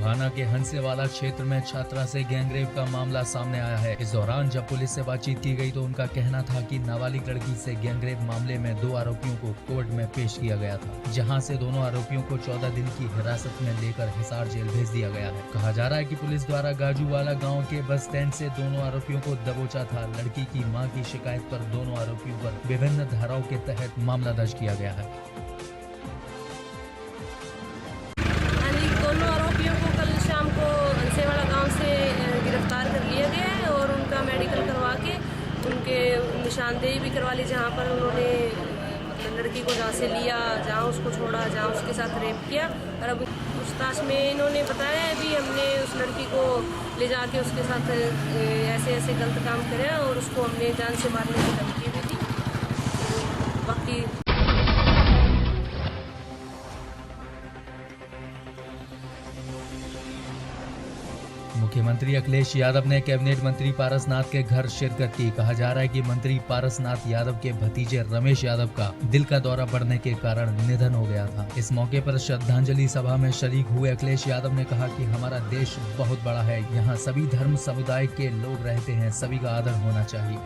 टोहाना के हंसेवाला क्षेत्र में छात्रा से गैंगरेप का मामला सामने आया है। इस दौरान जब पुलिस से बातचीत की गई तो उनका कहना था कि नाबालिग लड़की से गैंगरेप मामले में 2 आरोपियों को कोर्ट में पेश किया गया था, जहां से दोनों आरोपियों को 14 दिन की हिरासत में लेकर हिसार जेल भेज दिया गया है। कहा जा रहा है कि पुलिस द्वारा गाजूवाला गाँव के बस स्टैंड से दोनों आरोपियों को दबोचा था। लड़की की मां की शिकायत पर दोनों आरोपियों पर विभिन्न धाराओं के तहत मामला दर्ज किया गया है। दोनों आरोपियों को कल शाम को हंसेवाला गांव से गिरफ्तार कर लिया गया है और उनका मेडिकल करवा के उनके निशानदेही भी करवा ली, जहां पर उन्होंने लड़की को जहाँ से लिया, जहाँ उसको छोड़ा, जहाँ उसके साथ रेप किया। और अब पूछताछ में इन्होंने बताया है भी हमने उस लड़की को ले जाके उसके साथ ऐसे ऐसे गलत काम करे और उसको हमने जान से मारने की धमकी भी दी। बाकी मुख्यमंत्री अखिलेश यादव ने कैबिनेट मंत्री पारसनाथ के घर शिरकत की। कहा जा रहा है कि मंत्री पारसनाथ यादव के भतीजे रमेश यादव का दिल का दौरा पड़ने के कारण निधन हो गया था। इस मौके पर श्रद्धांजलि सभा में शरीक हुए अखिलेश यादव ने कहा कि हमारा देश बहुत बड़ा है, यहाँ सभी धर्म समुदाय के लोग रहते हैं, सभी का आदर होना चाहिए।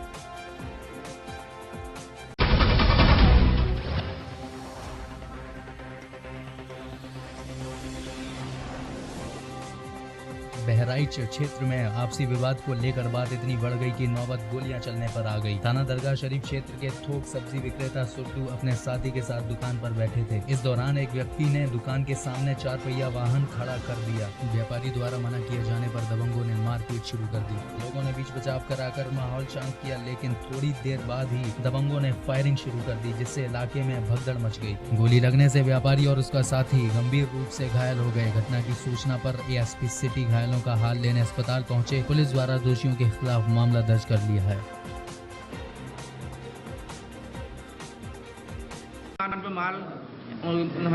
बहराइच क्षेत्र में आपसी विवाद को लेकर बात इतनी बढ़ गई कि नौबत गोलियां चलने पर आ गई। थाना दरगाह शरीफ क्षेत्र के थोक सब्जी विक्रेता सुरतू अपने साथी के साथ दुकान पर बैठे थे। इस दौरान एक व्यक्ति ने दुकान के सामने 4 पहिया वाहन खड़ा कर दिया। व्यापारी द्वारा मना किए जाने पर दबंगों ने मारपीट शुरू कर दी। लोगों ने बीच बचाव कराकर माहौल शांत किया, लेकिन थोड़ी देर बाद ही दबंगों ने फायरिंग शुरू कर दी, जिससे इलाके में भगदड़ मच गई। गोली लगने से व्यापारी और उसका साथी गंभीर रूप से घायल हो गए। घटना की सूचना पर एएसपी सिटी घायलों का हाल लेने अस्पताल पहुंचे। पुलिस द्वारा दोषियों के खिलाफ मामला दर्ज कर लिया है।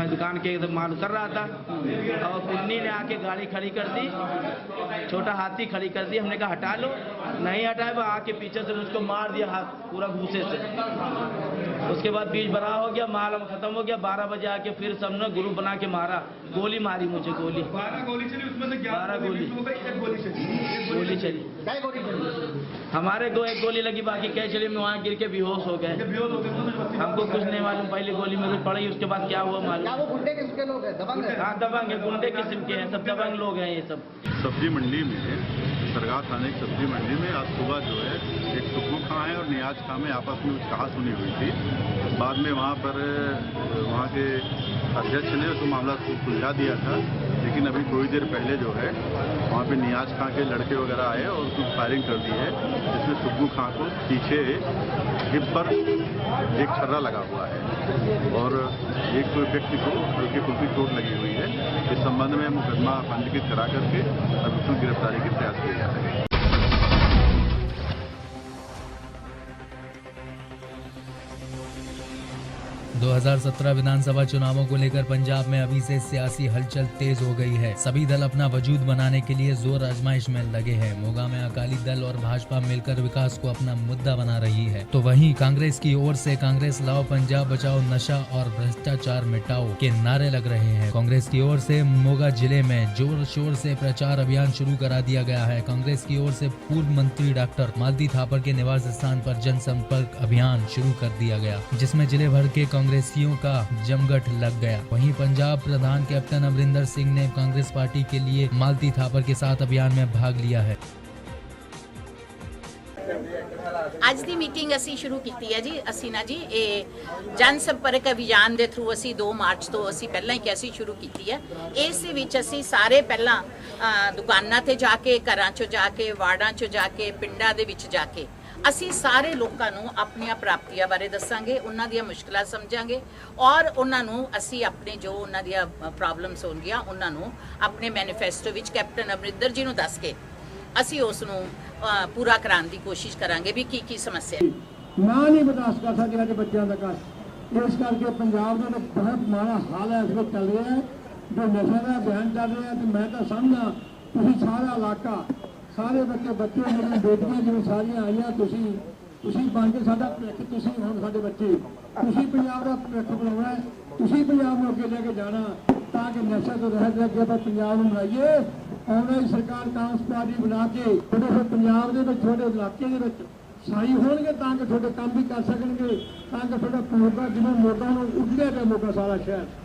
दुकान के माल उतर रहा था और पिन्नी ने आके गाड़ी खड़ी कर दी, छोटा हाथी खड़ी कर दी। हमने कहा हटा लो, नहीं हटाए, वो आके पीछे से मुझको मार दिया हाथ पूरा घूसे से। उसके बाद बीच बड़ा हो गया, माल खत्म हो गया। 12 बजे आके फिर सबने ग्रुप बना के मारा, गोली मारी मुझे। 12 गोली चली, उसमें से 11 गोली चली। हमारे को 1 गोली लगी, बाकी क्या चली, मैं वहाँ गिर के बेहोश हो गए। हमको कुछ नहीं मालूम, पहले गोली मेरे पड़ी, उसके बाद क्या हुआ मालूम। वो गुंडे किस्म के लोग हैं? दबंग है? हाँ दबंग है, गुंडे किस्म के हैं, सब दबंग लोग हैं ये सब। सब्जी मंडी में, सरगाह थाने की सब्जी मंडी में आज सुबह जो है एक सुखू खां है और नियाज खां में आपस में कुछ कहा सुनी हुई थी। बाद में वहाँ के अध्यक्ष ने उसको मामला सुलझा दिया था, लेकिन अभी थोड़ी देर पहले जो है वहाँ पे नियाज खां के लड़के वगैरह आए और उसको फायरिंग कर दी है, जिसमें सुखू खां को पीछे हिप पर एक छर्रा लगा हुआ है और एक व्यक्ति को हल्की फुल्की चोट लगी हुई है। इस संबंध में मुकदमा पंजीकृत करा करके अब उसकी गिरफ्तारी के प्रयास किए जा रहे हैं। 2017 विधानसभा चुनावों को लेकर पंजाब में अभी से सियासी हलचल तेज हो गई है। सभी दल अपना वजूद बनाने के लिए जोर आजमाइश में लगे हैं। मोगा में अकाली दल और भाजपा मिलकर विकास को अपना मुद्दा बना रही है, तो वहीं कांग्रेस की ओर से कांग्रेस लाओ, पंजाब बचाओ, नशा और भ्रष्टाचार मिटाओ के नारे लग रहे हैं। कांग्रेस की ओर से मोगा जिले में जोर शोर से प्रचार अभियान शुरू करा दिया गया है। कांग्रेस की ओर से पूर्व मंत्री डॉक्टर मालती थापर के निवास स्थान पर जनसंपर्क अभियान शुरू कर दिया गया, जिसमें जिले भर के कांग्रेसियों का जमघट लग गया। वहीं पंजाब प्रधान कैप्टन अमरिंदर सिंह ने कांग्रेस पार्टी के लिए मालती थापर के साथ अभियान में भाग लिया है। ਅੱਜ ਦੀ ਮੀਟਿੰਗ ਅਸੀਂ ਸ਼ੁਰੂ ਕੀਤੀ ਹੈ ਜੀ। ਅਸੀਂ ਨਾ ਜੀ ਇਹ ਜਨ ਸੰਪਰਕ ਅਭਿਆਨ ਦੇ ਥਰੂ ਅਸੀਂ 2 ਮਾਰਚ ਤੋਂ ਅਸੀਂ ਪਹਿਲਾਂ ਹੀ ਕਿ ਅਸੀਂ ਸ਼ੁਰੂ ਕੀਤੀ ਹੈ। ਇਸ ਦੇ ਵਿੱਚ ਅਸੀਂ ਸਾਰੇ ਪਹਿਲਾਂ ਦੁਕਾਨਾਂ ਤੇ ਜਾ ਕੇ, ਘਰਾਂ 'ਚ ਜਾ ਕੇ, ਵਾਰਡਾਂ 'ਚ ਜਾ ਕੇ, ਪਿੰਡਾਂ ਦੇ ਵਿੱਚ ਜਾ ਕੇ ਅਸੀਂ ਸਾਰੇ ਲੋਕਾਂ ਨੂੰ ਆਪਣੀਆਂ ਪ੍ਰਾਪਤੀਆਂ ਬਾਰੇ ਦੱਸਾਂਗੇ, ਉਹਨਾਂ ਦੀਆਂ ਮੁਸ਼ਕਲਾਂ ਸਮਝਾਂਗੇ ਔਰ ਉਹਨਾਂ ਨੂੰ ਅਸੀਂ ਆਪਣੇ ਜੋ ਉਹਨਾਂ ਦੀਆਂ ਪ੍ਰੋਬਲਮਸ ਹੋਣਗੀਆਂ ਉਹਨਾਂ ਨੂੰ ਆਪਣੇ ਮੈਨੀਫੈਸਟੋ ਵਿੱਚ ਕੈਪਟਨ ਅਮਰਿੰਦਰ ਜੀ ਨੂੰ ਦੱਸ ਕੇ ਅਸੀਂ ਉਸ ਨੂੰ पूरा कराने की कोशिश करांगे भी की समस्या ना नहीं बर्दाश्त कर सकते आज बच्चों का कष्ट। इस करके पंजाब का बहुत माड़ा हाल है, इस वक्त चल रहा है जो नशे का अभियान चल रहा है। तो मैं तो समझना तुम सारा इलाका, सारे बच्चे मेरी बेटियां जिवें सारियां आईयां, तुसी बन के साडा भविख, तुसी हुण साडे बच्चे, तुसी पंजाब का भविख बनाउणा है, तुसी पंजाब नूं अगे लेके जाना। ताकि नशे तो रहत रह के पंजाब में बनाइए। आने वाली सरकार कांग्रेस पार्टी बना के थोड़े पंजाब के थोड़े इलाके के साई होंगे ताकि थोड़े काम भी कर सकेंगे, ताकि थोड़ा मौका जिन्हें मौका उठ गया मौका सारा शहर।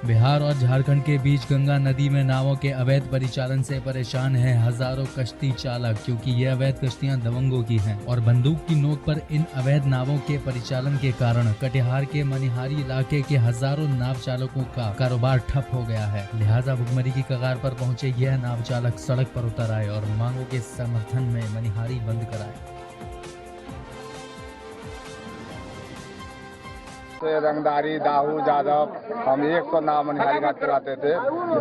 बिहार और झारखंड के बीच गंगा नदी में नावों के अवैध परिचालन से परेशान हैं हजारों कश्ती चालक, क्योंकि ये अवैध कश्तियां दबंगों की हैं और बंदूक की नोक पर इन अवैध नावों के परिचालन के कारण कटिहार के मनिहारी इलाके के हजारों नाव चालकों का कारोबार ठप हो गया है। लिहाजा भुखमरी की कगार पर पहुंचे यह नाव चालक सड़क पर उतर आए और मांगों के समर्थन में मनिहारी बंद कराए। रंगदारी दाऊ यादव, हम 100 नाव मनिहारी घाट चलाते थे।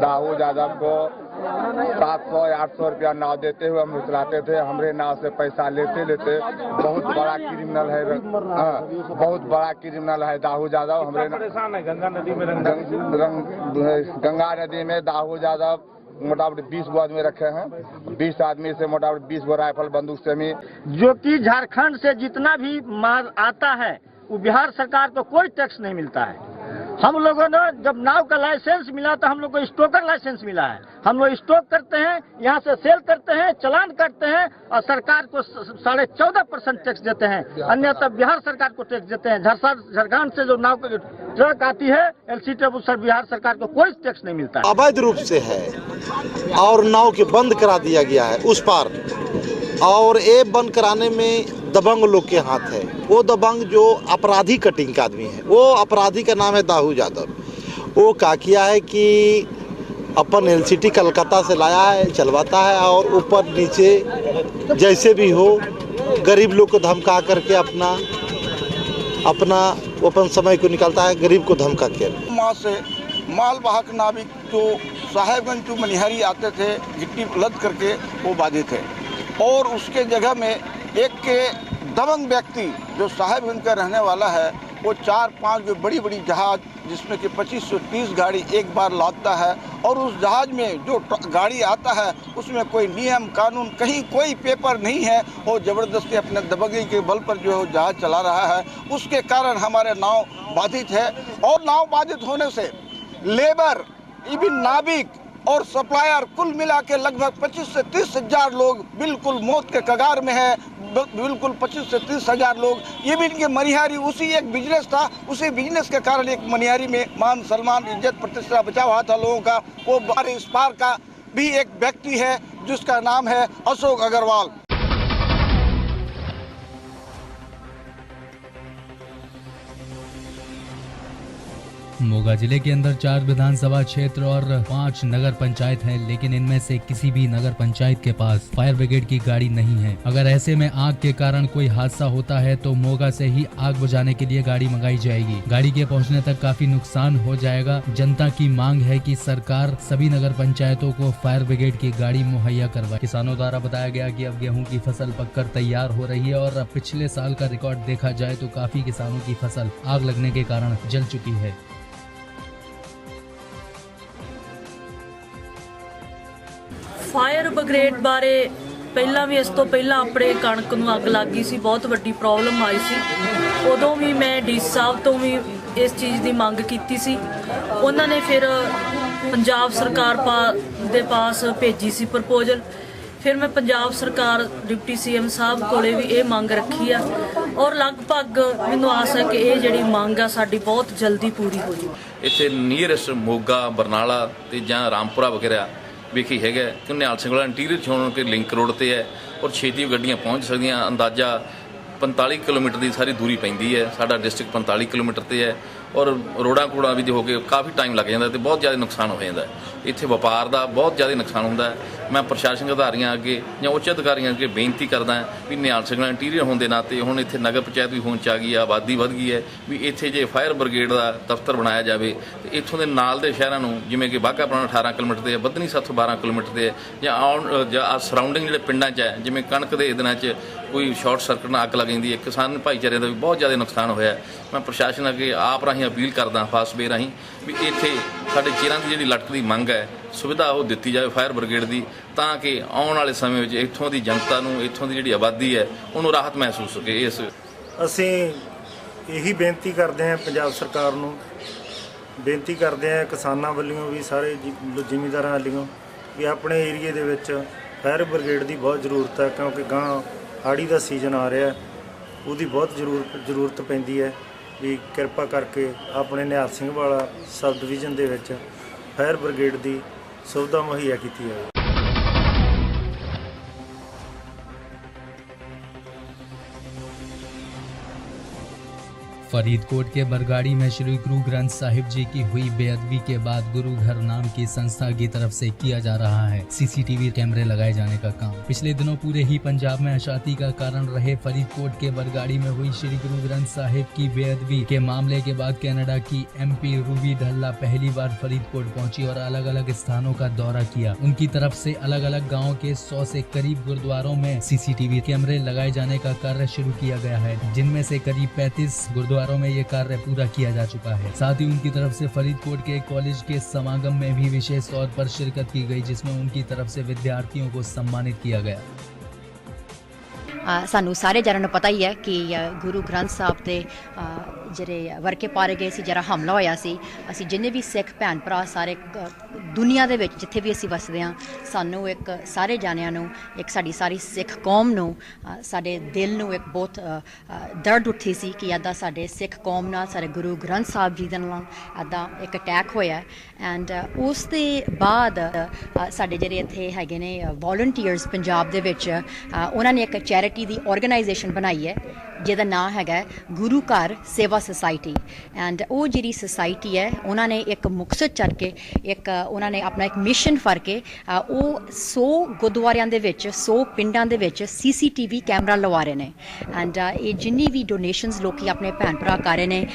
दाऊ यादव को 700-800 रुपया नाव देते हुए हम चलाते थे। हमारे नाव से पैसा लेते बहुत बड़ा क्रिमिनल है। बहुत बड़ा क्रिमिनल है दाऊ यादव। हमारे परेशान है गंगा नदी में दाऊ यादव मोटामोटी 20 गो आदमी रखे हैं। 20 आदमी से मोटामोटी 20 गो राइफल बंदूक से जो कि झारखंड से जितना भी माल आता है वो बिहार सरकार को कोई टैक्स नहीं मिलता है। हम लोगों ने जब नाव का लाइसेंस मिला तो हम लोग को स्टोकर लाइसेंस मिला है। हम लोग स्टॉक करते हैं, यहाँ से सेल करते हैं, चालान करते हैं और सरकार को 14.5% टैक्स देते हैं। अन्यथा बिहार सरकार को टैक्स देते हैं। झारखंड से जो नाव ट्रक आती है एलसीटी सर बिहार सरकार को कोई टैक्स नहीं मिलता है। अवैध रूप से है और नाव के बंद करा दिया गया है उस पार, और ये बंद कराने में दबंग लोग के हाथ है। वो दबंग जो अपराधी कटिंग का आदमी है, वो अपराधी का नाम है दाऊ यादव। वो क्या किया है कि अपन एलसीटी कलकत्ता से लाया है, चलवाता है और ऊपर नीचे जैसे भी हो गरीब लोग को धमका करके अपना अपन समय को निकालता है, गरीब को धमका के। वहाँ से माल वाहक नाविक जो साहेबगंज टू मनिहारी आते थे गिट्टी लद करके वो बाधित थे, और उसके जगह में एक के दबंग व्यक्ति जो साहेबगंज का रहने वाला है वो 4-5 जो बड़ी बड़ी जहाज जिसमें कि 25 से 30 गाड़ी एक बार लादता है, और उस जहाज में जो गाड़ी आता है उसमें कोई नियम कानून कहीं कोई पेपर नहीं है, और ज़बरदस्ती अपने दबंगी के बल पर जो जहाज चला रहा है। उसके कारण हमारे नाव बाधित है, और नाव बाधित होने से लेबर इवन नाविक और सप्लायर कुल मिला के लगभग 25 से 30 हजार लोग बिल्कुल मौत के कगार में है। बिल्कुल 25 से 30 हजार लोग। ये भी इनके मनिहारी उसी एक बिजनेस था, उसी बिजनेस के कारण एक मनिहारी में मान सम्मान इज्जत प्रतिष्ठा बचा हुआ था लोगों का। वो इस पार का भी एक व्यक्ति है जिसका नाम है अशोक अग्रवाल। मोगा जिले के अंदर 4 विधानसभा क्षेत्र और 5 नगर पंचायत हैं, लेकिन इनमें से किसी भी नगर पंचायत के पास फायर ब्रिगेड की गाड़ी नहीं है। अगर ऐसे में आग के कारण कोई हादसा होता है तो मोगा से ही आग बुझाने के लिए गाड़ी मंगाई जाएगी। गाड़ी के पहुंचने तक काफी नुकसान हो जाएगा। जनता की मांग है कि सरकार सभी नगर पंचायतों को फायर ब्रिगेड की गाड़ी मुहैया करवाए। किसानों द्वारा बताया गया कि अब गेहूँ की फसल पककर तैयार हो रही है, और पिछले साल का रिकॉर्ड देखा जाए तो काफी किसानों की फसल आग लगने के कारण जल चुकी है। फायर ब्रिगेड बारे ਪਹਿਲਾਂ ਵੀ ਇਸ ਤੋਂ ਪਹਿਲਾਂ ਆਪਣੇ ਕਣਕ ਨੂੰ ਅੱਗ ਲੱਗ ਗਈ ਸੀ, ਬਹੁਤ ਵੱਡੀ ਪ੍ਰੋਬਲਮ ਆਈ ਸੀ। ਉਦੋਂ ਵੀ ਮੈਂ ਡੀਸੀ ਸਾਹਿਬ ਤੋਂ ਵੀ ਇਸ ਚੀਜ਼ ਦੀ ਮੰਗ ਕੀਤੀ ਸੀ। ਉਹਨਾਂ ਨੇ ਫਿਰ ਪੰਜਾਬ ਸਰਕਾਰ ਦੇ ਪਾਸ ਭੇਜੀ ਸੀ ਪ੍ਰਪੋਜ਼ਲ। ਫਿਰ ਮੈਂ ਪੰਜਾਬ ਸਰਕਾਰ ਡਿਪਟੀ ਸੀਐਮ ਸਾਹਿਬ ਕੋਲੇ ਵੀ ਇਹ ਮੰਗ ਰੱਖੀ ਆ, ਔਰ ਲਗਭਗ ਮੈਨੂੰ ਆਸ ਹੈ ਕਿ ਇਹ ਜਿਹੜੀ ਮੰਗ ਆ ਸਾਡੀ ਬਹੁਤ ਜਲਦੀ ਪੂਰੀ ਹੋ ਜਾਊ। ਇੱਥੇ ਨੀਅਰੈਸਟ ਮੋਗਾ, ਬਰਨਾਲਾ ਤੇ ਜਾਂ ਰਾਮਪੁਰਾ ਵਗੈਰਾ ਵੇਖੀ ਹੈਗਾ ਕਿ ਨਿਹਾਲ ਸਿੰਘ ਵਾਲਾ ਇੰਟੀਰੀਅਰ ਛੋਣ ਕੇ ਲਿੰਕ ਰੋਡ ਤੇ ਹੈ, ਔਰ ਛੇਤੀ ਗੱਡੀਆਂ ਪਹੁੰਚ ਸਕਦੀਆਂ। ਅੰਦਾਜ਼ਾ 45 ਕਿਲੋਮੀਟਰ ਦੀ ਸਾਰੀ ਦੂਰੀ ਪੈਂਦੀ ਹੈ। ਸਾਡਾ ਡਿਸਟ੍ਰਿਕਟ 45 ਕਿਲੋਮੀਟਰ ਤੇ ਹੈ, ਔਰ ਰੋਡਾਂ ਕੋੜਾਂ ਵੀ ਹੋ ਕੇ ਕਾਫੀ ਟਾਈਮ ਲੱਗ ਜਾਂਦਾ ਤੇ ਬਹੁਤ ਜ਼ਿਆਦਾ ਨੁਕਸਾਨ ਹੋ ਜਾਂਦਾ। ਇੱਥੇ ਵਪਾਰ ਦਾ ਬਹੁਤ ਜ਼ਿਆਦਾ ਨੁਕਸਾਨ ਹੁੰਦਾ। ਮੈਂ ਪ੍ਰਸ਼ਾਸਨਿਕ ਅਧਿਕਾਰੀਆਂ ਅੱਗੇ ਜਾਂ ਉੱਚ ਅਧਿਕਾਰੀਆਂ ਅੱਗੇ ਬੇਨਤੀ ਕਰਦਾ ਵੀ ਨਿਹਾਲ ਸਿੰਘ ਵਾਲਾ ਇੰਟੀਰੀਅਰ ਹੋਣ ਦੇ ਨਾਤੇ ਹੁਣ ਇੱਥੇ ਨਗਰ ਪੰਚਾਇਤ ਵੀ ਹੋਣ 'ਚ ਆ ਗਈ ਆ, ਆਬਾਦੀ ਵੱਧ ਗਈ ਹੈ, ਵੀ ਇੱਥੇ ਜੇ ਫਾਇਰ ਬ੍ਰਿਗੇਡ ਦਾ ਦਫ਼ਤਰ ਬਣਾਇਆ ਜਾਵੇ ਤੇ ਇੱਥੋਂ ਦੇ ਨਾਲ ਦੇ ਸ਼ਹਿਰਾਂ ਨੂੰ ਜਿਵੇਂ ਕਿ ਬਾਘਾ ਪੁਰਾਣਾ 18 ਕਿਲੋਮੀਟਰ ਤੇ ਹੈ, ਬੱਧਨੀ 712 ਕਿਲੋਮੀਟਰ ਤੇ ਹੈ, ਜਾਂ ਸਰਾਊਂਡਿੰਗ ਜਿਹੜੇ ਪਿੰਡਾਂ 'ਚ ਹੈ, ਜਿਵੇਂ ਕਣਕ ਦੇ ਦਿਨਾਂ 'ਚ ਕੋਈ ਸ਼ਾਰਟ ਸਰਕਟ ਨਾਲ ਅੱਗ ਲੱਗ ਜਾਂਦੀ ਹੈ, ਕਿਸਾਨ ਭਾਈਚਾਰੇ ਦਾ ਵੀ ਬਹੁਤ ਜ਼ਿਆਦਾ ਨੁਕਸਾਨ ਹੋਇਆ। ਮੈਂ ਪ੍ਰਸ਼ਾਸਨ ਅੱਗੇ ਆਪ ਰਾਹੀਂ ਰਾਹੀਂ ਅਪੀਲ ਕਰਦਾ ਫਾਸਟਵੇ ਰਾਹੀਂ ਵੀ ਇੱਥੇ ਸਾਡੇ ਚਿਰਾਂ ਦੀ ਜਿਹੜੀ ਲਟਕਦੀ ਮੰਗ ਹੈ ਸੁਵਿਧਾ ਉਹ ਦਿੱਤੀ ਜਾਵੇ ਫਾਇਰ ਬ੍ਰਿਗੇਡ ਦੀ, ਤਾਂ ਕਿ ਆਉਣ ਵਾਲੇ ਸਮੇਂ ਵਿੱਚ ਇੱਥੋਂ ਦੀ ਜਨਤਾ ਨੂੰ, ਇੱਥੋਂ ਦੀ ਜਿਹੜੀ ਆਬਾਦੀ ਹੈ ਉਹਨੂੰ ਰਾਹਤ ਮਹਿਸੂਸ ਹੋਵੇ। ਇਸ ਅਸੀਂ ਇਹੀ ਬੇਨਤੀ ਕਰਦੇ ਹਾਂ ਪੰਜਾਬ ਸਰਕਾਰ ਨੂੰ, ਬੇਨਤੀ ਕਰਦੇ ਹਾਂ ਕਿਸਾਨਾਂ ਵੱਲੋਂ ਵੀ, ਸਾਰੇ ਜ਼ਿਮੀਂਦਾਰਾਂ ਵੱਲੋਂ ਵੀ ਆਪਣੇ ਏਰੀਏ ਦੇ ਵਿੱਚ ਫਾਇਰ ਬ੍ਰਿਗੇਡ ਦੀ ਬਹੁਤ ਜ਼ਰੂਰਤ ਹੈ, ਕਿਉਂਕਿ ਗਾਂ ਹਾੜੀ ਦਾ ਸੀਜ਼ਨ ਆ ਰਿਹਾ, ਉਹਦੀ ਬਹੁਤ ਜ਼ਰੂਰਤ ਪੈਂਦੀ ਹੈ ਵੀ ਕਿਰਪਾ ਕਰਕੇ ਆਪਣੇ ਨਿਹਾਲ ਸਿੰਘ ਵਾਲਾ ਸਬ ਡਿਵੀਜ਼ਨ ਦੇ ਵਿੱਚ ਫਾਇਰ ਬ੍ਰਿਗੇਡ ਦੀ ਸੁਵਿਧਾ ਮੁਹੱਈਆ ਕੀਤੀ ਜਾਵੇ। फरीदकोट के बरगाड़ी में श्री गुरु ग्रंथ साहिब जी की हुई बेअदबी के बाद गुरु घर नाम की संस्था की तरफ से किया जा रहा है सीसीटीवी कैमरे लगाए जाने का काम। पिछले दिनों पूरे ही पंजाब में अशांति का कारण रहे फरीदकोट के बरगाड़ी में हुई श्री गुरु ग्रंथ साहिब की बेअदबी के मामले के बाद कनाडा की MP रूबी ढल्ला पहली बार फरीदकोट पहुंची और अलग अलग स्थानों का दौरा किया। उनकी तरफ से अलग अलग गाँव के 100 से करीब गुरुद्वारों में CCTV कैमरे लगाए जाने का कार्य शुरू किया गया है, जिनमें से करीब 35 गुरुद्वारों में ये कार्य पूरा किया जा चुका है। साथ ही उनकी तरफ से फरीदकोट के कॉलेज के समागम में भी विशेष तौर पर शिरकत की गई, जिसमें उनकी तरफ से विद्यार्थियों को सम्मानित किया गया। ਸਾਨੂੰ ਸਾਰੇ ਜਣਾਂ ਨੂੰ ਪਤਾ ਹੀ ਹੈ ਕਿ ਗੁਰੂ ਗ੍ਰੰਥ ਸਾਹਿਬ ਤੇ ਜਿਹੜੇ ਵਰਕੇ ਪਾਰੇ ਗਏ ਸੀ, ਜਿਹੜਾ ਹਮਲਾ ਹੋਇਆ ਸੀ, ਅਸੀਂ ਜਿੰਨੇ ਵੀ ਸਿੱਖ ਭੈਣ ਭਰਾ ਸਾਰੇ ਦੁਨੀਆ ਦੇ ਵਿੱਚ ਜਿੱਥੇ ਵੀ ਅਸੀਂ ਵਸਦੇ ਹਾਂ, ਸਾਨੂੰ ਇੱਕ ਸਾਰੇ ਜਾਣਿਆਂ ਨੂੰ, ਇੱਕ ਸਾਡੀ ਸਾਰੀ ਸਿੱਖ ਕੌਮ ਨੂੰ, ਸਾਡੇ ਦਿਲ ਨੂੰ ਇੱਕ ਬਹੁਤ ਦਰਦ ਉੱਠੀ ਸੀ ਕਿ ਇੱਦਾਂ ਸਾਡੇ ਸਿੱਖ ਕੌਮ ਨਾਲ, ਸਾਡੇ ਗੁਰੂ ਗ੍ਰੰਥ ਸਾਹਿਬ ਜੀ ਦੇ ਨਾਲ ਇੱਦਾਂ ਇੱਕ ਅਟੈਕ ਹੋਇਆ। ਐਂਡ ਉਸ ਦੇ ਬਾਅਦ ਸਾਡੇ ਜਿਹੜੇ ਇੱਥੇ ਹੈਗੇ ਨੇ ਵੋਲੰਟੀਅਰਸ ਪੰਜਾਬ ਦੇ ਵਿੱਚ, ਉਹਨਾਂ ਨੇ ਇੱਕ ਚੈਰਿਟੀ ਦੀ ਆਰਗੇਨਾਈਜੇਸ਼ਨ ਬਣਾਈ ਹੈ ਜਿਹਦਾ ਨਾਮ ਹੈਗਾ ਗੁਰੂ ਘਰ ਸੇਵਾ ਸੁਸਾਇਟੀ। ਐਂਡ ਉਹ ਜਿਹੜੀ ਸੁਸਾਇਟੀ ਹੈ, ਉਹਨਾਂ ਨੇ ਇੱਕ ਮੁਕਤਸਰ ਚੜ ਕੇ ਉਹਨਾਂ ਨੇ ਆਪਣਾ ਇੱਕ ਮਿਸ਼ਨ ਫੜ ਕੇ ਉਹ 100 ਗੁਰਦੁਆਰਿਆਂ ਦੇ ਵਿੱਚ, 100 ਪਿੰਡਾਂ ਦੇ ਵਿੱਚ CCTV ਕੈਮਰਾ ਲਵਾ ਰਹੇ ਨੇ। ਐਂਡ ਇਹ ਜਿੰਨੀ ਵੀ ਡੋਨੇਸ਼ਨਸ ਲੋਕੀ ਆਪਣੇ ਭੈਣ ਭਰਾ ਕਰ ਰਹੇ ਨੇ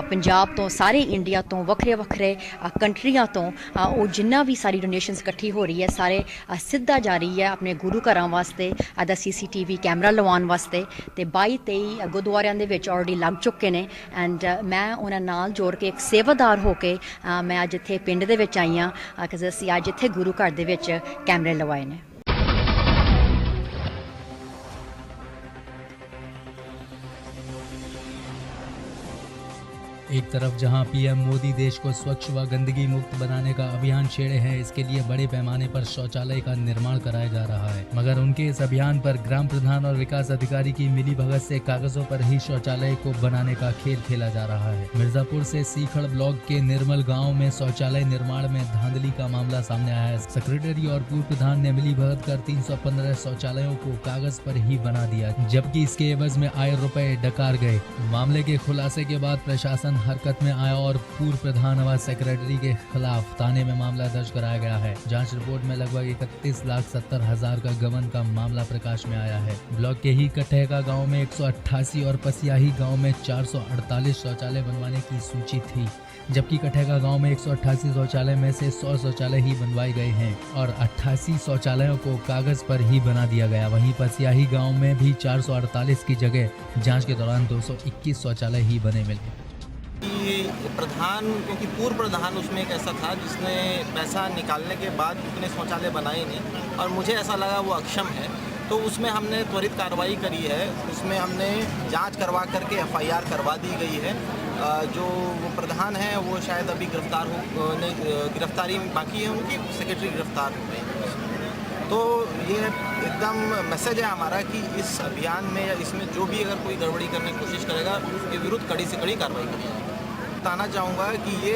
ਪੰਜਾਬ ਤੋਂ, ਸਾਰੇ ਇੰਡੀਆ ਤੋਂ, ਵੱਖਰੇ ਵੱਖਰੇ ਕੰਟਰੀਆਂ ਤੋਂ, ਉਹ ਜਿੰਨਾ ਵੀ ਸਾਰੀ ਡੋਨੇਸ਼ਨਸ ਇਕੱਠੀ ਹੋ ਰਹੀ ਹੈ, ਸਾਰੇ ਸਿੱਧਾ ਜਾ ਰਹੀ ਹੈ ਆਪਣੇ ਗੁਰੂ ਘਰਾਂ ਵਾਸਤੇ ਇਹਦਾ CCTV ਕੈਮਰਾ ਲਵਾਉਣ ਵਾਸਤੇ। ਤੇ 22-23 ਗੁਰਦੁਆਰਿਆਂ ਦੇ ਵਿੱਚ ਆਲਰੇਡੀ ਲੱਗ ਚੁੱਕੇ ਨੇ। ਐਂਡ ਮੈਂ ਉਹਨਾਂ ਨਾਲ ਜੋੜ ਕੇ ਇੱਕ ਸੇਵਾਦਾਰ ਹੋ ਕੇ ਮੈਂ ਅੱਜ ਇੱਥੇ ਪਿੰਡ ਦੇ ਵਿੱਚ ਆਈ ਹਾਂ, ਕਿ ਅਸੀਂ ਅੱਜ ਇੱਥੇ ਗੁਰੂ ਘਰ ਦੇ ਵਿੱਚ ਕੈਮਰੇ ਲਵਾਏ ਨੇ। एक तरफ जहां PM मोदी देश को स्वच्छ व गंदगी मुक्त बनाने का अभियान छेड़े हैं, इसके लिए बड़े पैमाने पर शौचालय का निर्माण कराया जा रहा है, मगर उनके इस अभियान पर ग्राम प्रधान और विकास अधिकारी की मिलीभगत से कागजों पर ही शौचालय को बनाने का खेल खेला जा रहा है। मिर्जापुर से सीखड़ ब्लॉक के निर्मल गाँव में शौचालय निर्माण में धांधली का मामला सामने आया है। सेक्रेटरी और पूर्व प्रधान ने मिलीभगत कर 315 शौचालयों को कागज पर ही बना दिया, जबकि इसके एवज में आए रुपए डकार गए। मामले के खुलासे के बाद प्रशासन हरकत में आया और पूर्व प्रधान व सेक्रेटरी के खिलाफ थाने में मामला दर्ज कराया गया है। जांच रिपोर्ट में लगभग 31,70,000 का गबन का मामला प्रकाश में आया है। ब्लॉक के ही कठेका गांव में 188 और पसियाही गांव में 448 शौचालय बनवाने की सूची थी, जबकि कठेका गांव में 188 शौचालय में से 100 शौचालय ही बनवाए गए हैं और 88 शौचालयों को कागज पर ही बना दिया गया। वहीं पसियाही गांव में भी 448 की जगह जांच के दौरान 221 शौचालय ही बने मिले। प्रधान, क्योंकि पूर्व प्रधान उसमें एक ऐसा था जिसने पैसा निकालने के बाद उतने शौचालय बनाए नहीं, और मुझे ऐसा लगा वो अक्षम है, तो उसमें हमने त्वरित कार्रवाई करी है। उसमें हमने जांच करवा करके FIR करवा दी गई है। जो वो प्रधान है वो शायद अभी गिरफ्तारी बाकी है, उनकी सेक्रेटरी गिरफ्तार हो गई। तो ये एकदम मैसेज है हमारा कि इस अभियान में या इसमें जो भी अगर कोई गड़बड़ी करने की कोशिश करेगा उसके विरुद्ध कड़ी से कड़ी कार्रवाई करेगी। बताना चाहूँगा कि ये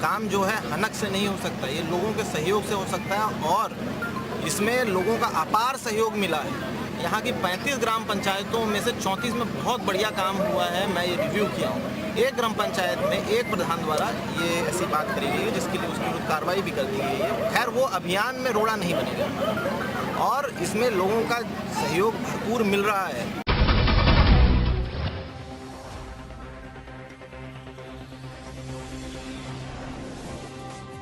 काम जो है हनक से नहीं हो सकता, ये लोगों के सहयोग से हो सकता है, और इसमें लोगों का अपार सहयोग मिला है। यहाँ की 35 ग्राम पंचायतों में से 34 में बहुत बढ़िया काम हुआ है। मैं ये रिव्यू किया हूँ। एक ग्राम पंचायत में एक प्रधान द्वारा ये ऐसी बात करी गई है जिसके लिए उसके विरुद्ध कार्रवाई भी कर दी गई है। खैर वो अभियान में रोड़ा नहीं बनेगा और इसमें लोगों का सहयोग भरपूर मिल रहा है।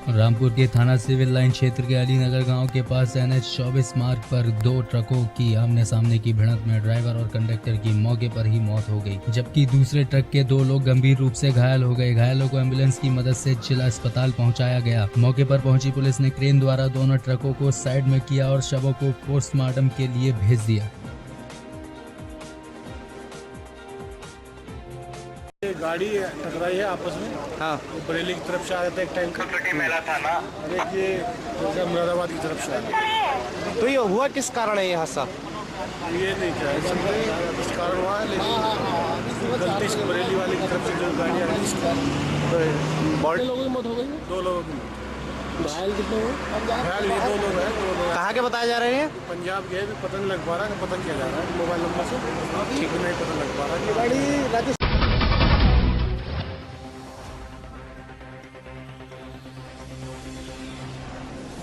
रामपुर के थाना सिविल लाइन क्षेत्र के अलीनगर गांव के पास NH 24 मार्ग पर 2 ट्रकों की आमने सामने की भिड़ंत में ड्राइवर और कंडक्टर की मौके पर ही मौत हो गई, जबकि दूसरे ट्रक के 2 लोग गंभीर रूप से घायल हो गए। घायलों को एम्बुलेंस की मदद से जिला अस्पताल पहुंचाया गया। मौके पर पहुंची पुलिस ने क्रेन द्वारा दोनों ट्रकों को साइड में किया और शवों को पोस्टमार्टम के लिए भेज दिया। गाड़ी टकराई है आपस में। हाँ, बरेली की तरफ से आ रहा था एक टैंकर, और एक ये मुरादाबाद की तरफ से आ रहा। तो ये हुआ किस कारण है ये हादसा? ये नहीं क्या है, किस कारण हुआ है, लेकिन गलती से बरेली वाले की तरफ से जो गाड़ी आ रही है, लोगों की मौत हो गई। 2 लोगों की मौत। घायल कितने हुए? घायल ये 2 लोग हैं। 2 लोग कहाँ के बताए जा रहे हैं? पंजाब के, पता नहीं लग पा रहा है, पता किया जा रहा है मोबाइल नंबर से, ठीक नहीं पता लग पा रहा है। गाड़ी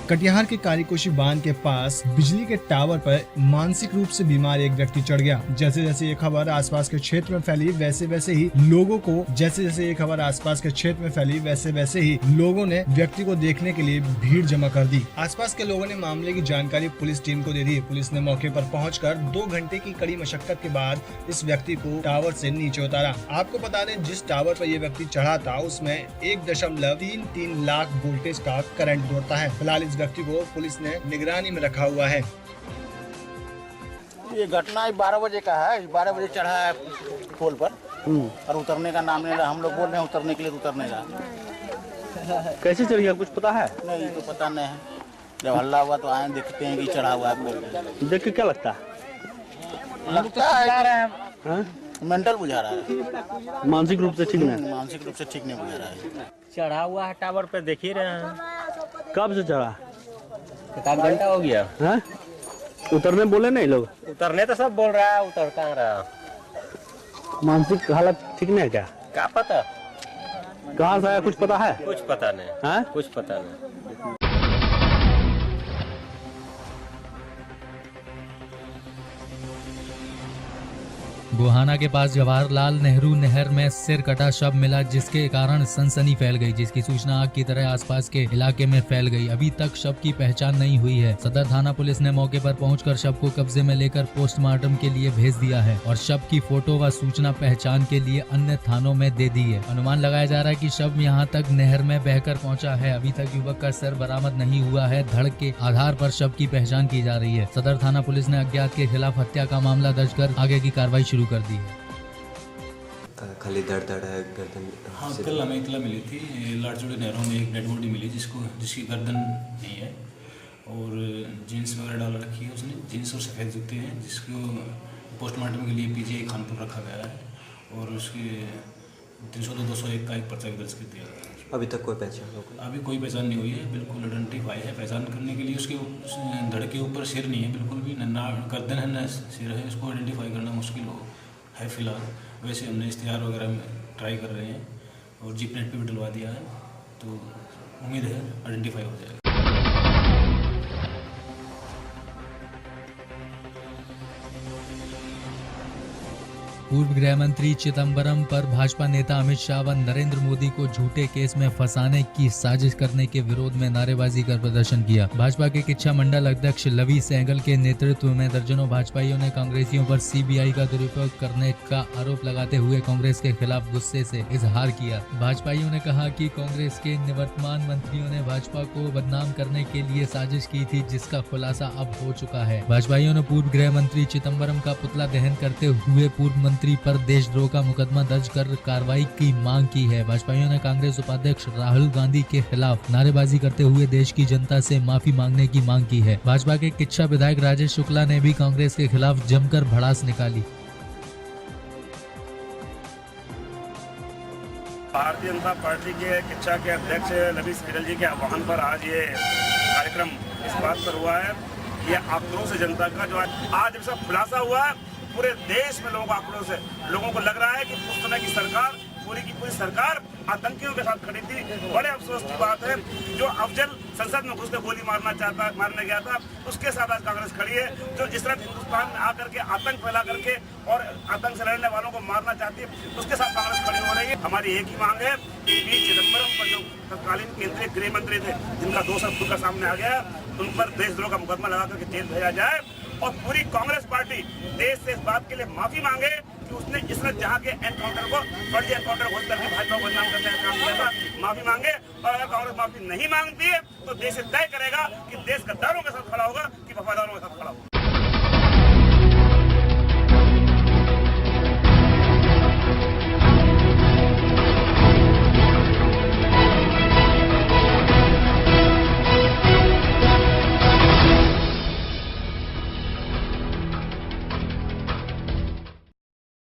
कटिहार के कारीकोशी बांध के पास बिजली के टावर पर मानसिक रूप से बीमार एक व्यक्ति चढ़ गया। जैसे जैसे ये खबर आसपास के क्षेत्र में फैली, वैसे वैसे ही लोगों ने व्यक्ति को देखने के लिए भीड़ जमा कर दी। आसपास के लोगों ने मामले की जानकारी पुलिस टीम को दे दी। पुलिस ने मौके पर पहुंचकर 2 घंटे की कड़ी मशक्कत के बाद इस व्यक्ति को टावर से नीचे उतारा। आपको बता दें, जिस टावर पर ये व्यक्ति चढ़ा था उसमें 1.33 लाख वोल्टेज का करंट दौड़ता है। फिलहाल इस व्यक्ति को पुलिस ने निगरानी में रखा हुआ है। ये घटना 12 बजे का है। 12 बजे चढ़ा है पोल पर और उतरने का नाम नहीं रहा। हम लोग बोल रहे हैं उतरने के लिए, उतरने का। कैसे चढ़ गया कुछ पता है? नहीं, तो पता नहीं है। जब हल्ला हुआ तो आए देखते हैं कि चढ़ा हुआ है। देख के क्या लगता है? मेंटल बुझा रहा है, मानसिक रूप से ठीक नहीं। मानसिक रूप से ठीक नहीं बुझा रहा है। चढ़ा हुआ है टावर पे, देख ही रहे हैं। कब से चढ़ा? 1 घंटा हो गया। हाँ? उतरने बोले नहीं लोग? उतरने तो सब बोल रहा है, उतर कहाँ रहा। मानसिक हालत ठीक नहीं है क्या? क्या पता कहाँ से आया, कुछ पता है? कुछ पता नहीं। हाँ? कुछ पता नहीं। गोहाना के पास जवाहरलाल नेहरू नहर में सिर कटा शव मिला, जिसके कारण सनसनी फैल गई, जिसकी सूचना आग की तरह आसपास के इलाके में फैल गई। अभी तक शव की पहचान नहीं हुई है। सदर थाना पुलिस ने मौके पर पहुंचकर शव को कब्जे में लेकर पोस्टमार्टम के लिए भेज दिया है और शव की फोटो व सूचना पहचान के लिए अन्य थानों में दे दी है। अनुमान लगाया जा रहा है कि शव यहां तक नहर में बहकर पहुंचा है। अभी तक युवक का सिर बरामद नहीं हुआ है। धड़ के आधार पर शव की पहचान की जा रही है। सदर थाना पुलिस ने अज्ञात के खिलाफ हत्या का मामला दर्ज कर आगे की कार्रवाई शुरू कर दी है। खाली दर्द है गर्दन। हाँ, कल हमें इतला मिली थी, लाड़चोड़ी नहरों में एक डेड बॉडी मिली जिसकी गर्दन नहीं है और जीन्स वगैरह डाल रखी है उसने। जीन्स और सफ़ेद जूते हैं, जिसको पोस्टमार्टम के लिए PGI खानपुर रखा गया है और उसके 302-201 का एक पर्चा दर्ज कर दिया गया है। अभी तक कोई पहचान हो? अभी कोई पहचान नहीं हुई है। बिल्कुल आइडेंटिफाई है। पहचान करने के लिए उसके धड़ के ऊपर सिर नहीं है, बिल्कुल भी ना गर्दन है ना सिर है। इसको आइडेंटिफाई करना मुश्किल है फिलहाल। वैसे हमने इश्तिहार वगैरह में ट्राई कर रहे हैं और जीपनेट पे भी डलवा दिया है, तो उम्मीद है आइडेंटिफाई हो जाएगा। पूर्व गृह मंत्री चिदम्बरम पर भाजपा नेता अमित शाह व नरेंद्र मोदी को झूठे केस में फंसाने की साजिश करने के विरोध में नारेबाजी कर प्रदर्शन किया। भाजपा के किच्छा मंडल अध्यक्ष लवी सहगल के नेतृत्व में दर्जनों भाजपाइयों ने कांग्रेसियों पर CBI का दुरुपयोग करने का आरोप लगाते हुए कांग्रेस के खिलाफ गुस्से से इजहार किया। भाजपाइयों ने कहा कि कांग्रेस के निवर्तमान मंत्रियों ने भाजपा को बदनाम करने के लिए साजिश की थी, जिसका खुलासा अब हो चुका है। भाजपाइयों ने पूर्व गृह मंत्री चिदम्बरम का पुतला दहन करते हुए पूर्व मंत्री पर देशद्रोह का मुकदमा दर्ज कर कार्रवाई की मांग की है। भाजपाइयों ने कांग्रेस उपाध्यक्ष राहुल गांधी के खिलाफ नारेबाजी करते हुए देश की जनता से माफी मांगने की मांग की है। भाजपा के किच्छा विधायक राजेश शुक्ला ने भी कांग्रेस के खिलाफ जमकर भड़ास निकाली। भारतीय जनता पार्टी के किच्छा के अध्यक्ष लवी सहगल जी के आह्वान पर आज ये कार्यक्रम इस बात पर हुआ है कि आक्रोश जनता का जो आज जब सब खुलासा हुआ है, पूरे देश में लोगों का आक्रोश है। लोगों को लग रहा है कि उस समय की सरकार, पूरी की पूरी सरकार आतंकियों के साथ खड़ी थी। बड़े अफसोस की बात है जो अफजल संसद में घुसकर गोली मारने गया था उसके साथ आज कांग्रेस खड़ी है, जो इस तरह हिंदुस्तान में आकर के आतंक फैला करके और आतंक से लड़ने वालों को मारना चाहती है, उसके साथ कांग्रेस खड़ी हो रही है। हमारी एक ही मांग है कि पी चिदम्बरम पर जो तत्कालीन केंद्रीय गृह मंत्री थे जिनका दोष अब खुद का सामने आ गया, उन पर देशद्रोह का मुकदमा लगा करके जेल भेजा जाए और पूरी कांग्रेस पार्टी देश से इस बात के लिए माफी मांगे कि उसने इसरत जहां के एनकाउंटर को फर्जी एनकाउंटर घोषित करके भाजपा को बदनाम करने का काम किया था, माफी मांगे। और अगर कांग्रेस माफी नहीं मांगती है तो देश तय करेगा कि देश गद्दारों के साथ खड़ा होगा कि वफादारों के साथ खड़ा होगा।